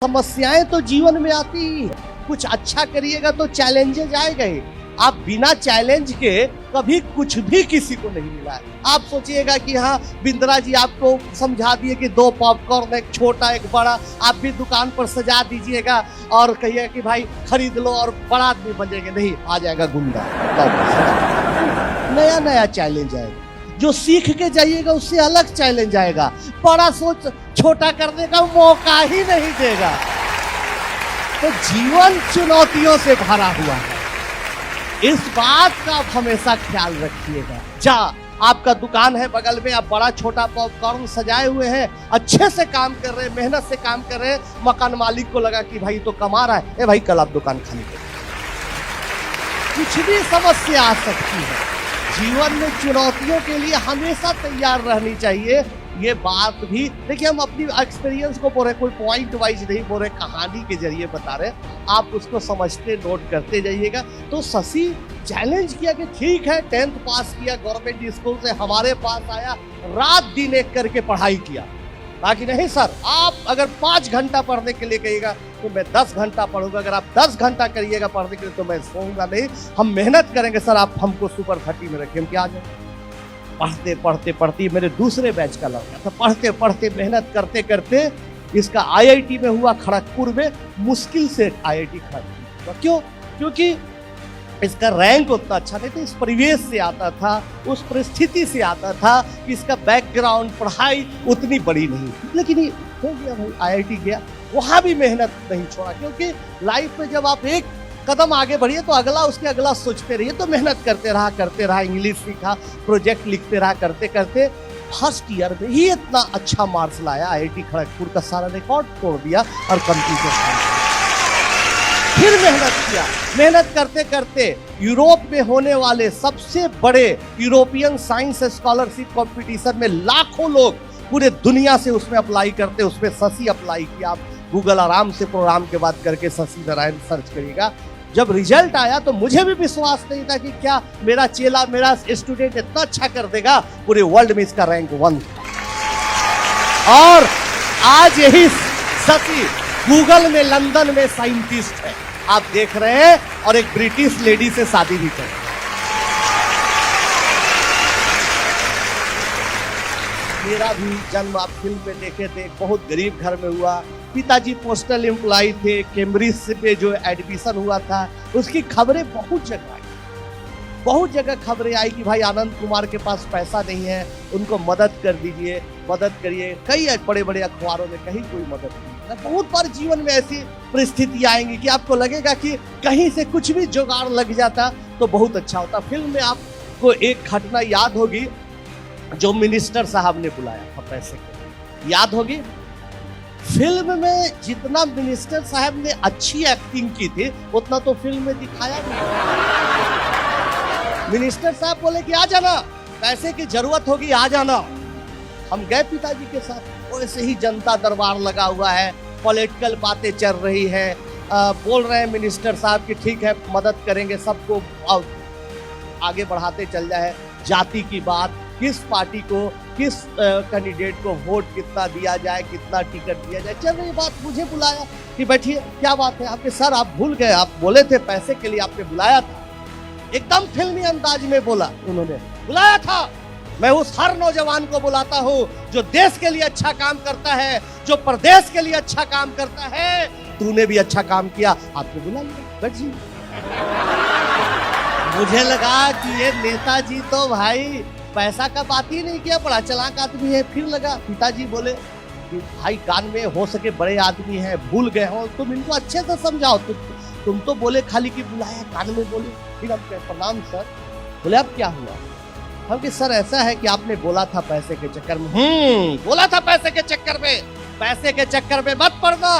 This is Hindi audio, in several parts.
समस्याएं तो जीवन में आती ही है। कुछ अच्छा करिएगा तो चैलेंजेस आएगा ही। आप बिना चैलेंज के कभी कुछ भी किसी को नहीं मिला है। आप सोचिएगा कि हाँ बिंद्रा जी आपको समझा दिए कि 2 पॉपकॉर्न, एक छोटा एक बड़ा, आप भी दुकान पर सजा दीजिएगा और कहिएगा कि भाई खरीद लो और बड़ा आदमी बनेंगे। नहीं, आ जाएगा गुंडा। नया नया चैलेंज आएगा, जो सीख के जाइएगा उससे अलग चैलेंज आएगा। बड़ा सोच छोटा करने का मौका ही नहीं देगा। तो जीवन चुनौतियों से भरा हुआ है, इस बात का आप हमेशा ख्याल रखिएगा। आपका दुकान है बगल में, आप बड़ा छोटा पॉपकॉर्न सजाए हुए हैं, अच्छे से काम कर रहे हैं, मेहनत से काम कर रहे हैं, मकान मालिक को लगा कि भाई तो कमा रहा है, भाई कल आप दुकान खाली करें। कुछ भी समस्या आ सकती है। जीवन में चुनौतियों के लिए हमेशा तैयार रहनी चाहिए। ये बात भी देखिए, हम अपनी एक्सपीरियंस को बोल रहे, कोई पॉइंट वाइज नहीं बोल रहे, कहानी के जरिए बता रहे। आप उसको समझते नोट करते जाइएगा। तो शशि चैलेंज किया कि ठीक है, 10th पास किया, गवर्नमेंट स्कूल से हमारे पास आया, रात दिन एक करके पढ़ाई किया। बाकी नहीं सर, आप अगर 5 घंटा पढ़ने के लिए कहिएगा तो मैं 10 घंटा पढ़ूंगा। अगर आप 10 घंटा करिएगा पढ़ने के लिए तो मैं सोऊंगा नहीं। हम मेहनत करेंगे सर, आप हमको सुपर 30 में रखिए, हम क्या आ जाए। पढ़ते पढ़ते पढ़ते मेरे दूसरे बैच का लड़का था, पढ़ते पढ़ते मेहनत करते करते इसका आईआईटी में हुआ, खड़गपुर में। मुश्किल से आईआईटी खड़गपुर हुआ। क्यों? क्योंकि इसका रैंक उतना अच्छा नहीं था, इस परिवेश से आता था, उस परिस्थिति से आता था कि इसका बैकग्राउंड पढ़ाई उतनी बड़ी नहीं। लेकिन ये हो गया भाई, आईआईटी गया, वहां भी मेहनत नहीं छोड़ा। क्योंकि लाइफ में जब आप एक कदम आगे बढ़िए तो अगला उसके अगला सोचते रहिए। तो मेहनत करते रहा, इंग्लिश सीखा, प्रोजेक्ट लिखते रहा, करते करते फर्स्ट ईयर में ही इतना अच्छा मार्क्स लाया, आईआईटी खड़गपुर का सारा रिकॉर्ड तोड़ दिया और कंप्यूटर साइंस। फिर मेहनत किया, मेहनत करते करते यूरोप में होने वाले सबसे बड़े यूरोपियन साइंस स्कॉलरशिप कंपटीशन में लाखों लोग पूरे दुनिया से उसमें अप्लाई करते, उसमें शशि अप्लाई किया। आप गूगल आराम से प्रोग्राम के बाद करके शशि नारायण सर्च करिएगा। जब रिजल्ट आया तो मुझे भी विश्वास नहीं था कि क्या मेरा चेला, मेरा स्टूडेंट इतना अच्छा कर देगा। पूरे वर्ल्ड में इसका रैंक 1 था। और आज यही शशि गूगल में लंदन में साइंटिस्ट है, आप देख रहे हैं, और एक ब्रिटिश लेडी से शादी भी कर। मेरा भी जन्म आप फिल्म में देखे थे, बहुत गरीब घर में हुआ। पिताजी पोस्टल एम्प्लॉय थे, कैम्ब्रिज पे जो एडमिशन हुआ था उसकी खबरें बहुत जगह खबरें आई कि भाई आनंद कुमार के पास पैसा नहीं है, उनको मदद कर दीजिए, मदद करिए। कई बड़े बड़े अखबारों में कहीं कोई मदद नहीं। बहुत बार जीवन में ऐसी परिस्थिति आएंगी कि आपको लगेगा कि कहीं से कुछ भी जुगाड़ लग जाता तो बहुत अच्छा होता। फिल्म में आपको एक घटना याद होगी, जो मिनिस्टर साहब ने बुलाया था पैसे के, याद होगी। फिल्म में जितना मिनिस्टर साहब ने अच्छी एक्टिंग की थी उतना तो फिल्म में दिखाया नहीं। मिनिस्टर साहब बोले कि आ जाना, पैसे की जरूरत होगी, आ जाना। हम गए पिताजी के साथ, वैसे ही जनता दरबार लगा हुआ है, पॉलिटिकल बातें चल रही है। बोल रहे हैं मिनिस्टर साहब कि ठीक है मदद करेंगे, सबको आगे बढ़ाते चल जाए। जाति की बात, किस पार्टी को, किस कैंडिडेट को वोट कितना दिया जाए, कितना टिकट दिया जाए, चल रही बात। मुझे बुलाया कि बैठिए, क्या बात है आपके सर, आप भूल गए, आप बोले थे पैसे के लिए आपने बुलाया था। एकदम फिल्मी अंदाज में बोला उन्होंने, बुलाया था। मैं उस हर नौजवान को बुलाता हूँ जो देश के लिए अच्छा काम करता है, जो प्रदेश के लिए अच्छा काम करता है। तूने भी अच्छा काम किया, आपको बुला लिया, बैठिए। मुझे लगा कि ये नेताजी तो भाई पैसा का बात ही नहीं किया, बड़ा चालाक आदमी है। फिर लगा पिताजी बोले कि भाई कान में हो सके बड़े आदमी हैं, भूल गए हो, तुम इनको अच्छे से समझाओ। तुम तो बोले खाली कि बुलाया, कान में बोले। फिर हम कहे प्रणाम सर। बोले अब क्या हुआ? हम कि सर ऐसा है कि आपने बोला था पैसे के चक्कर में। बोला था पैसे के चक्कर में, पैसे के चक्कर में मत पड़ना।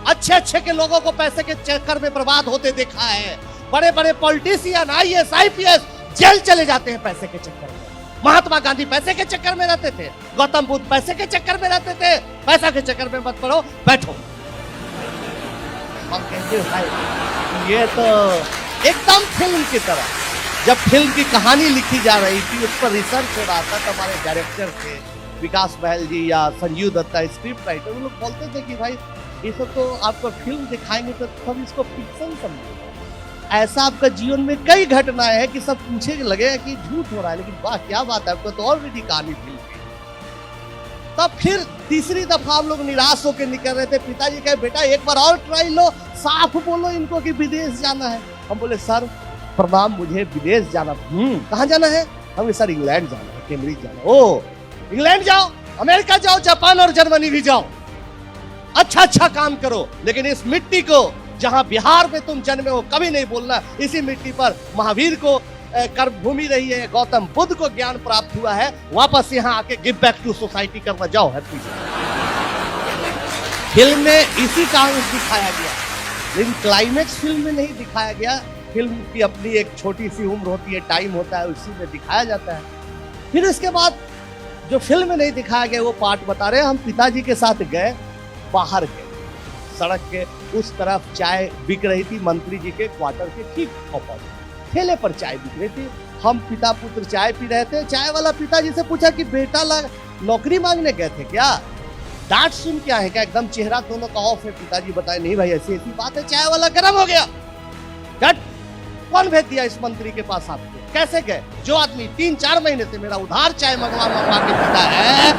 अच्छे के लोगों को पैसे के चक्कर में बर्बाद होते देखा है। बड़े बड़े पॉलिटिशियन, IAS IPS जेल चले जाते हैं पैसे के चक्कर में। महात्मा गांधी पैसे के चक्कर में रहते थे, गौतम बुद्ध पैसे के चक्कर में रहते थे। पैसा के चक्कर में मत पड़ो, बैठो। हम कहते हैं ये तो एकदम फिल्म की तरह। जब फिल्म की कहानी लिखी जा रही थी, उस पर रिसर्च हो रहा था, तो हमारे डायरेक्टर थे विकास बहल जी या संजीव दत्ता स्क्रिप्ट राइटर, वो लोग बोलते थे कि भाई ये सब तो आपको फिल्म दिखाएंगे तो सब इसको फिक्शन समझेगा। ऐसा आपका जीवन में कई घटनाएं हैं कि सब पूछे लगेगा कि झूठ हो रहा है, लेकिन वाह क्या बात है, आपको तो और भी कहानी फिल्म की। तब फिर तीसरी दफा हम लोग निराश होकर निकल रहे थे। पिताजी कहे बेटा एक बार और ट्राई लो, साफ बोलो इनको कि विदेश जाना है। हम बोले सर प्रणाम, मुझे विदेश जाना। कहाँ जाना है? हम सर इंग्लैंड जाना है, कैम्ब्रिज जाना। ओ इंग्लैंड जाओ, अमेरिका जाओ, जापान और जर्मनी भी जाओ, अच्छा अच्छा काम करो, लेकिन इस मिट्टी को जहां बिहार में तुम जन्मे हो कभी नहीं बोलना। इसी मिट्टी पर महावीर को कर्मभूमि रही है, गौतम बुद्ध को ज्ञान प्राप्त हुआ है, वापस यहाँ आके गिव बैक टू सोसाइटी करना। जाओ हैप्पी। फिल्म में इसी कारण दिखाया गया, लेकिन क्लाइमेक्स फिल्म में नहीं दिखाया गया। फिल्म की अपनी एक छोटी सी उम्र होती है, टाइम होता है, उसी में दिखाया जाता है। फिर इसके बाद जो फिल्म में नहीं दिखाया गया वो पार्ट बता रहे हैं। हम पिताजी के साथ गए, बाहर गए, सड़क के उस तरफ चाय बिक रही थी, मंत्री जी के क्वार्टर के ठीक अपोजिट ठेले पर चाय बिक रही थी। हम पिता पुत्र चाय पी रहे थे। चाय वाला पिताजी से पूछा कि बेटा नौकरी मांगने गए थे क्या? डांट सुन क्या है क्या? एकदम चेहरा दोनों का ऑफ है। पिताजी बताए नहीं भाई ऐसी ऐसी बात है। चाय वाला गर्म हो गया। कौन भेज दिया इस मंत्री के पास आपको? कैसे गए? जो आदमी 3-4 महीने से मेरा उधार चाय मंगवा के पीता है,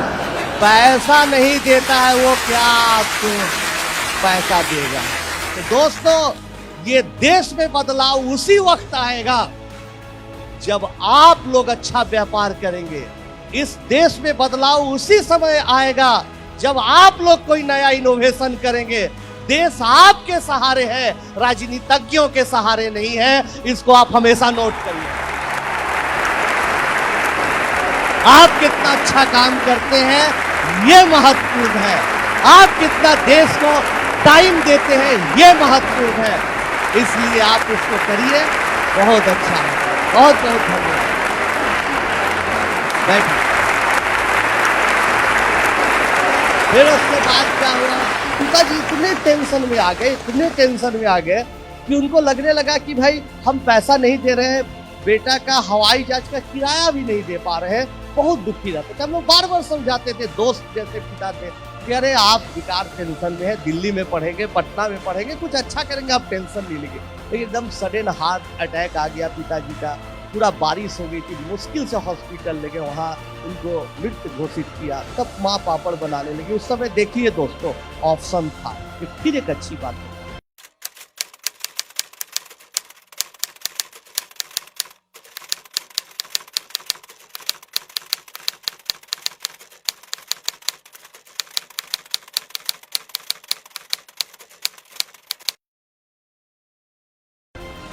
पैसा नहीं देता है, वो क्या आपको पैसा देगा? तो दोस्तों ये देश में बदलाव उसी वक्त आएगा जब आप लोग अच्छा व्यापार करेंगे। इस देश में बदलाव उसी समय आएगा जब आप लोग कोई नया इनोवेशन करेंगे। देश आपके सहारे है, राजनीतिज्ञों के सहारे नहीं है। इसको आप हमेशा नोट करिए। आप कितना अच्छा काम करते हैं ये महत्वपूर्ण है। आप कितना देश को टाइम देते हैं ये महत्वपूर्ण है। इसलिए आप इसको करिए, बहुत अच्छा है। बहुत बहुत धन्यवाद। बैठिए। फिर उसके बाद क्या हुआ, पिताजी इतने टेंशन में आ गए, इतने टेंशन में आ गए कि उनको लगने लगा कि भाई हम पैसा नहीं दे रहे हैं, बेटा का हवाई जहाज का किराया भी नहीं दे पा रहे हैं। बहुत दुखी रहते थे। हम लोग बार बार समझाते थे, दोस्त जैसे पिता थे कि अरे आप बेकार टेंशन में है, दिल्ली में पढ़ेंगे, पटना में पढ़ेंगे, कुछ अच्छा करेंगे, आप टेंशन नहीं लेंगे। लेकिन एकदम सडन हार्ट अटैक आ गया पिताजी का। पूरा बारिश हो गई थी, मुश्किल से हॉस्पिटल ले गए, वहाँ उनको मृत घोषित किया। तब माँ पापड़ बनाने लगी। उस समय देखिए दोस्तों ऑप्शन था। ये फिर एक अच्छी बात है।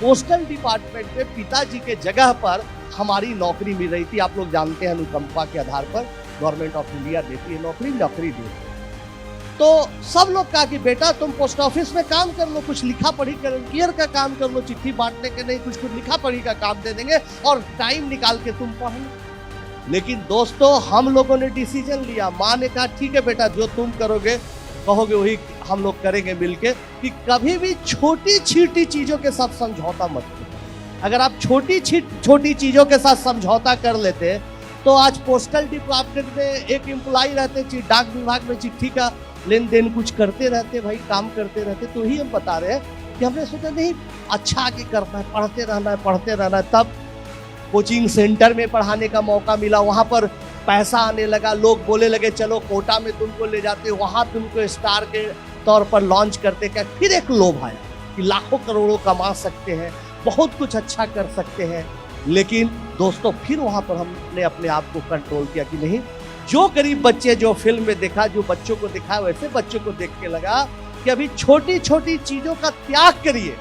पोस्टल डिपार्टमेंट में पिताजी के जगह पर हमारी नौकरी मिल रही थी। आप लोग जानते हैं अनुकंपा के आधार पर गवर्नमेंट ऑफ इंडिया देती है नौकरी देती है। तो सब लोग कहा कि बेटा तुम पोस्ट ऑफिस में काम कर लो, कुछ लिखा पढ़ी कर का काम कर लो, चिट्ठी बांटने के नहीं, कुछ लिखा पढ़ी का काम दे देंगे और टाइम निकाल के तुम पढ़ लो। लेकिन दोस्तों हम लोगों ने डिसीजन लिया। माँ ने कहा ठीक है बेटा, जो तुम करोगे कहोगे वही हम लोग करेंगे मिलके, कि कभी भी छोटी छोटी चीजों के साथ समझौता मत करो। अगर आप छोटी छोटी चीजों के साथ समझौता कर लेते तो आज पोस्टल डिपार्टमेंट में एक एम्प्लॉय रहते, डाक विभाग में चिट्ठी का लेन देन कुछ करते रहते, भाई काम करते रहते। तो ही हम बता रहे हैं कि हमने सोचा नहीं अच्छा आगे करना है, पढ़ते रहना है। तब कोचिंग सेंटर में पढ़ाने का मौका मिला, वहाँ पर पैसा आने लगा। लोग बोले लगे चलो कोटा में तुमको ले जाते, वहाँ तुमको स्टार के तौर पर लॉन्च करते। क्या फिर एक लोभ आया कि लाखों करोड़ों कमा सकते हैं, बहुत कुछ अच्छा कर सकते हैं। लेकिन दोस्तों फिर वहाँ पर हमने अपने आप को कंट्रोल किया कि नहीं, जो गरीब बच्चे जो फिल्म में देखा, जो बच्चों को दिखा, वैसे बच्चों को देख के लगा कि अभी छोटी छोटी चीजों का त्याग करिए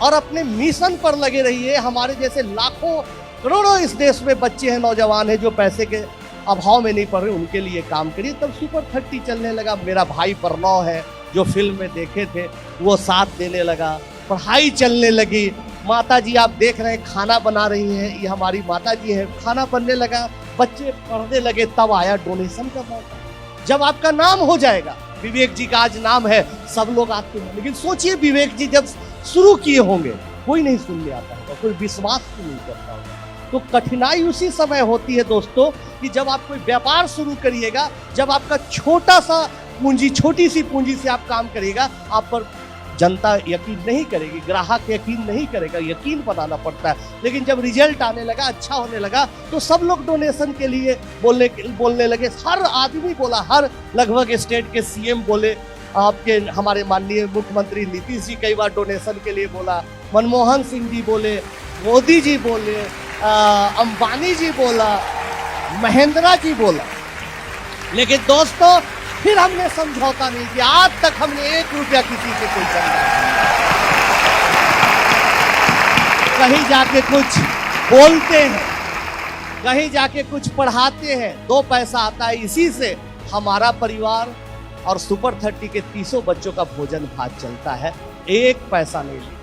और अपने मिशन पर लगे रहिए। हमारे जैसे लाखों करोड़ों इस देश में बच्चे हैं, नौजवान हैं जो पैसे के अभाव में नहीं पढ़ रहे, उनके लिए काम करिए। तब सुपर 30 चलने लगा। मेरा भाई प्रणव है जो फिल्म में देखे थे, वो साथ देने लगा, पढ़ाई चलने लगी। माता जी आप देख रहे हैं खाना बना रही हैं, ये हमारी माता जी है, खाना बनने लगा, बच्चे पढ़ने लगे। तब आया डोनेशन का मौका। जब आपका नाम हो जाएगा, विवेक जी का आज नाम है, सब लोग आते हैं। लेकिन सोचिए विवेक जी जब शुरू किए होंगे, कोई नहीं सुनने आता होगा, कोई विश्वास नहीं करता होगा। तो कठिनाई उसी समय होती है दोस्तों कि जब आप कोई व्यापार शुरू करिएगा, जब आपका छोटा सा पूंजी, छोटी सी पूंजी से आप काम करिएगा, आप पर जनता यकीन नहीं करेगी, ग्राहक यकीन नहीं करेगा, यकीन बनाना पड़ता है। लेकिन जब रिजल्ट आने लगा, अच्छा होने लगा, तो सब लोग डोनेशन के लिए बोलने लगे। हर आदमी बोला, हर लगभग स्टेट के सीएम बोले, आपके हमारे माननीय मुख्यमंत्री नीतीश जी कई बार डोनेशन के लिए बोला, मनमोहन सिंह जी बोले, मोदी जी बोले, अंबानी जी बोला, महेंद्रा जी बोला। लेकिन दोस्तों फिर हमने समझौता नहीं किया। आज तक हमने 1 रुपया किसी से कोई चंदा नहीं। कहीं जाके कुछ बोलते हैं, कहीं जाके कुछ पढ़ाते हैं, 2 पैसा आता है, इसी से हमारा परिवार और सुपर 30 के 300 बच्चों का भोजन भात चलता है। 1 पैसा नहीं लिया।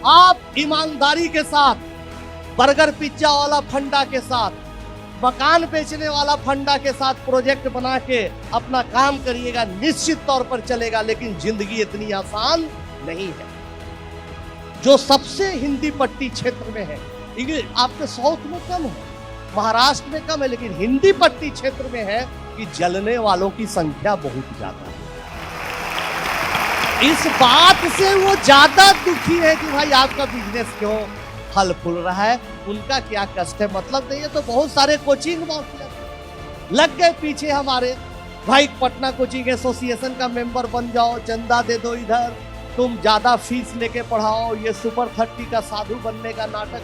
आप ईमानदारी के साथ, बर्गर पिज्जा वाला फंडा के साथ, मकान बेचने वाला फंडा के साथ प्रोजेक्ट बना के अपना काम करिएगा, निश्चित तौर पर चलेगा। लेकिन जिंदगी इतनी आसान नहीं है। जो सबसे हिंदी पट्टी क्षेत्र में है, आपके साउथ में कम है, महाराष्ट्र में कम है, लेकिन हिंदी पट्टी क्षेत्र में है कि जलने वालों की संख्या बहुत ज्यादा है। इस बात से वो ज्यादा दुखी है कि भाई आपका बिजनेस क्यों फल फूल रहा है, उनका क्या कष्ट है मतलब नहीं है। तो बहुत सारे कोचिंग माफिया लग गए पीछे हमारे, भाई पटना कोचिंग एसोसिएशन का मेंबर बन जाओ, चंदा दे दो, इधर तुम ज्यादा फीस लेके पढ़ाओ, ये सुपर 30 का साधु बनने का नाटक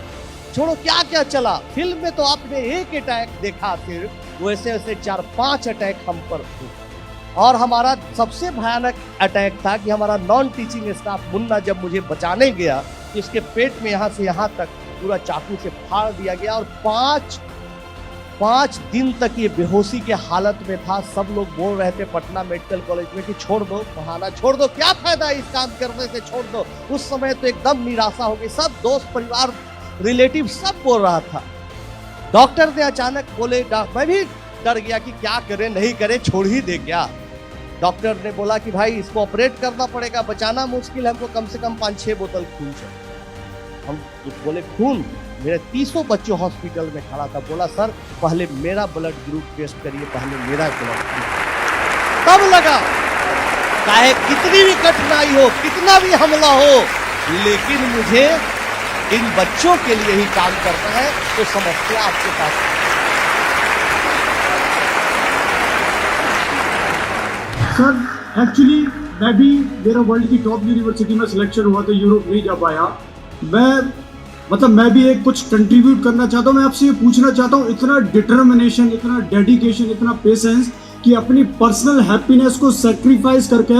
छोड़ो। क्या क्या चला फिल्म में, तो आपने एक अटैक देखा, फिर वैसे वैसे 4-5 अटैक हम पर थे। और हमारा सबसे भयानक अटैक था कि हमारा नॉन टीचिंग स्टाफ मुन्ना जब मुझे बचाने गया, तो इसके पेट में यहाँ से यहाँ तक पूरा चाकू से फाड़ दिया गया और 5 दिन तक ये बेहोशी के हालत में था। सब लोग बोल रहे थे पटना मेडिकल कॉलेज में कि छोड़ दो पढ़ाना, छोड़ दो, क्या फायदा इस काम करने से, छोड़ दो। उस समय तो एकदम निराशा हो गई, सब दोस्त परिवार रिलेटिव सब बोल रहा था। डॉक्टर ने अचानक बोले, मैं भी डर गया कि क्या करे नहीं करे, छोड़ ही दे क्या। डॉक्टर ने बोला कि भाई इसको ऑपरेट करना पड़ेगा, बचाना मुश्किल है, हमको कम से कम 5-6 बोतल खून चाहिए। हम बोले खून, मेरे 300 बच्चों हॉस्पिटल में खड़ा था, बोला सर पहले मेरा ब्लड ग्रुप टेस्ट करिए, पहले मेरा ब्लड ग्रुप। तब लगा चाहे कितनी भी कठिनाई हो, कितना भी हमला हो, लेकिन मुझे इन बच्चों के लिए ही काम करना है। तो समस्या आपके पास सर, एक्चुअली मैं भी, मेरा वर्ल्ड की टॉप यूनिवर्सिटी में सिलेक्शन हुआ तो यूरोप नहीं जा पाया। मैं भी एक कुछ कंट्रीब्यूट करना चाहता हूँ। मैं आपसे ये पूछना चाहता हूँ, इतना डिटर्मिनेशन, इतना डेडिकेशन, इतना पेशेंस कि अपनी पर्सनल हैप्पीनेस को सेक्रीफाइस करके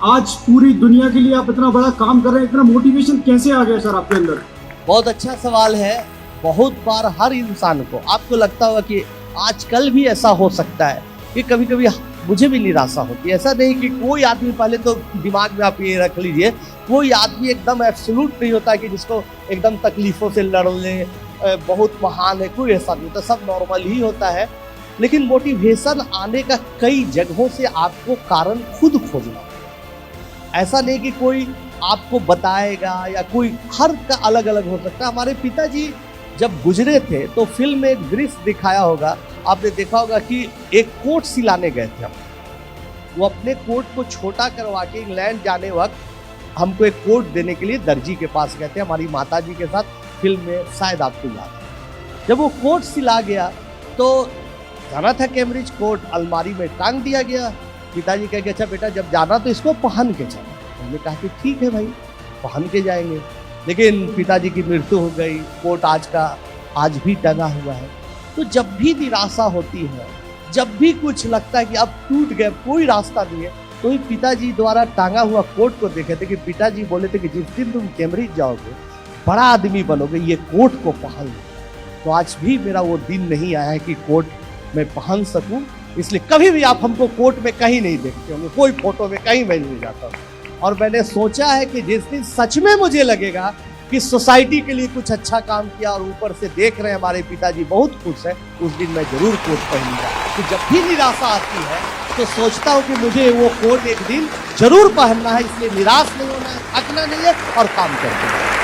आज पूरी दुनिया के लिए आप इतना बड़ा काम कर रहे हैं, इतना मोटिवेशन कैसे आ गया सर आपके अंदर? बहुत अच्छा सवाल है। बहुत बार हर इंसान को, आपको लगता होगा कि आजकल भी ऐसा हो सकता है कि कभी कभी मुझे भी निराशा होती है। ऐसा नहीं कि कोई आदमी, पहले तो दिमाग में आप ये रख लीजिए, कोई आदमी एकदम एब्सोल्यूट नहीं होता कि जिसको एकदम तकलीफों से लड़ ले, बहुत महान है, कोई ऐसा नहीं होता, सब नॉर्मल ही होता है। लेकिन मोटिवेशन आने का कई जगहों से आपको कारण खुद खोजना होगा। ऐसा नहीं कि कोई आपको बताएगा, या कोई, हर का अलग अलग हो सकता है। हमारे पिताजी जब गुजरे थे तो फिल्म में एक दृश्य दिखाया होगा, आपने देखा होगा कि एक कोट सिलाने गए थे हम। वो अपने कोट को छोटा करवा के इंग्लैंड जाने वक्त हमको एक कोट देने के लिए दर्जी के पास गए थे, हमारी माताजी के साथ। फिल्म में शायद आपको याद है, जब वो कोट सिला गया तो जाना था कैम्ब्रिज, कोट अलमारी में टांग दिया गया। पिताजी कह के, अच्छा बेटा जब जाना तो इसको पहन के जाना। हमने कहा कि ठीक है भाई, पहन के जाएंगे। लेकिन पिताजी की मृत्यु हो गई, कोट आज भी टंगा हुआ है। तो जब भी निराशा होती है, जब भी कुछ लगता है कि अब टूट गए, कोई रास्ता नहीं है, तो ही पिताजी द्वारा टांगा हुआ कोट को देखे थे कि पिताजी बोले थे कि जिस दिन तुम कैम्ब्रिज जाओगे, बड़ा आदमी बनोगे, ये कोट को पहन लो। तो आज भी मेरा वो दिन नहीं आया है कि कोट मैं पहन सकूं, इसलिए कभी भी आप हमको कोट में कहीं नहीं देखते होंगे, कोई फोटो में कहीं मैं नहीं जाता हूँ। और मैंने सोचा है कि जिस दिन सच में मुझे लगेगा कि सोसाइटी के लिए कुछ अच्छा काम किया और ऊपर से देख रहे हैं हमारे पिताजी बहुत खुश है, उस दिन मैं जरूर कोट पहनूंगा। कि जब भी निराशा आती है तो सोचता हूँ कि मुझे वो कोट एक दिन जरूर पहनना है, इसलिए निराश नहीं होना है, थकना नहीं है और काम करना है।